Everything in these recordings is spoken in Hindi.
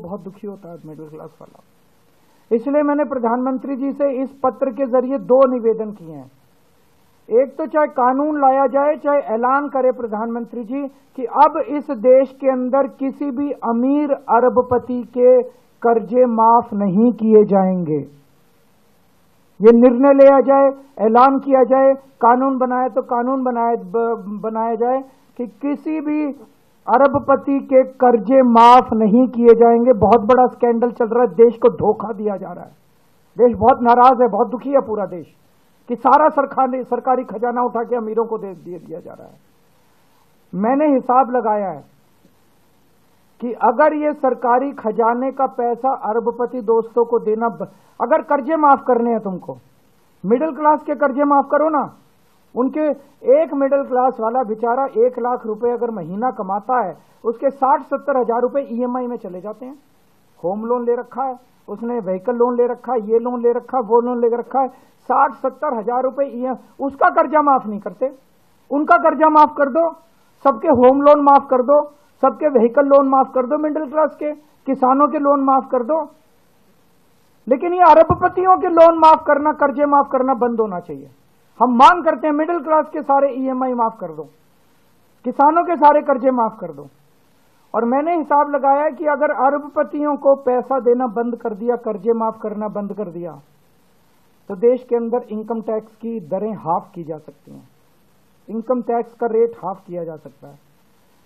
बहुत दुखी होता है मिडिल क्लास वाला। इसलिए मैंने प्रधानमंत्री जी से इस पत्र के जरिए 2 निवेदन किए हैं। एक तो चाहे कानून लाया जाए, चाहे ऐलान करे प्रधानमंत्री जी कि अब इस देश के अंदर किसी भी अमीर अरबपति के कर्जे माफ नहीं किए जाएंगे। ये निर्णय लिया जाए, ऐलान किया जाए, कानून बनाए तो कानून बनाया जाए कि किसी भी अरबपति के कर्जे माफ नहीं किए जाएंगे। बहुत बड़ा स्कैंडल चल रहा है, देश को धोखा दिया जा रहा है। देश बहुत नाराज है, बहुत दुखी है पूरा देश कि सारा सरकारी खजाना उठा के अमीरों को दे दिया जा रहा है। मैंने हिसाब लगाया है कि अगर ये सरकारी खजाने का पैसा अरबपति दोस्तों को देना, अगर कर्जे माफ करने हैं तुमको, मिडिल क्लास के कर्जे माफ करो ना। उनके एक मिडिल क्लास वाला बेचारा 1 लाख रुपए अगर महीना कमाता है, उसके 60-70 हजार रुपए ईएमआई में चले जाते हैं। होम लोन ले रखा है उसने, व्हीकल लोन ले रखा है, ये लोन ले रखा है, वो लोन ले रखा है, 60-70 हजार रुपए उसका कर्जा माफ नहीं करते। उनका कर्जा माफ कर दो, सबके होम लोन माफ कर दो, सबके व्हीकल लोन माफ कर दो, मिडिल क्लास के किसानों के लोन माफ कर दो। लेकिन ये अरबपतियों के लोन माफ करना, कर्जे माफ करना बंद होना चाहिए। हम मांग करते हैं मिडिल क्लास के सारे ईएमआई माफ कर दो, किसानों के सारे कर्जे माफ कर दो। और मैंने हिसाब लगाया कि अगर अरबपतियों को पैसा देना बंद कर दिया, कर्जे माफ करना बंद कर दिया, तो देश के अंदर इनकम टैक्स की दरें हाफ की जा सकती हैं। इनकम टैक्स का रेट हाफ किया जा सकता है।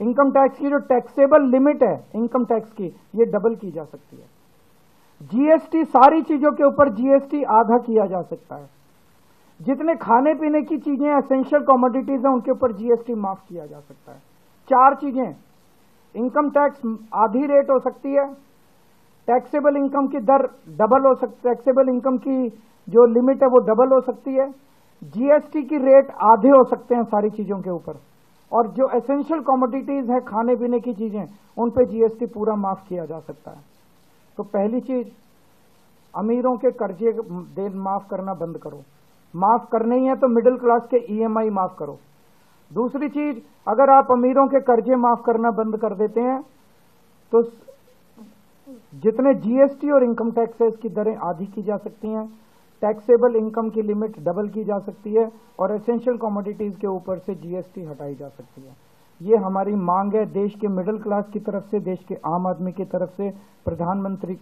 इनकम टैक्स की जो टैक्सेबल लिमिट है इनकम टैक्स की, ये डबल की जा सकती है। जीएसटी, सारी चीजों के ऊपर जीएसटी आधा किया जा सकता है। जितने खाने पीने की चीजें एसेंशियल कमोडिटीज हैं उनके ऊपर जीएसटी माफ किया जा सकता है। 4 चीजें, इनकम टैक्स आधी रेट हो सकती है, टैक्सेबल इनकम की दर डबल हो सकती है, टैक्सेबल इनकम की जो लिमिट है वो डबल हो सकती है, जीएसटी की रेट आधे हो सकते हैं सारी चीजों के ऊपर, और जो एसेंशियल कमोडिटीज है खाने पीने की चीजें उन पे जीएसटी पूरा माफ किया जा सकता है। तो पहली चीज, अमीरों के कर्जे माफ करना बंद करो। माफ करने ही है तो मिडिल क्लास के ईएमआई माफ करो। दूसरी चीज, अगर आप अमीरों के कर्जे माफ करना बंद कर देते हैं तो जितने जीएसटी और इनकम टैक्स है इसकी दरें आधी की जा सकती हैं, टैक्सेबल इनकम की लिमिट डबल की जा सकती है, और एसेंशियल कमोडिटीज के ऊपर से जीएसटी हटाई जा सकती है। ये हमारी मांग है देश के मिडिल क्लास की तरफ से, देश के आम आदमी की तरफ से प्रधानमंत्री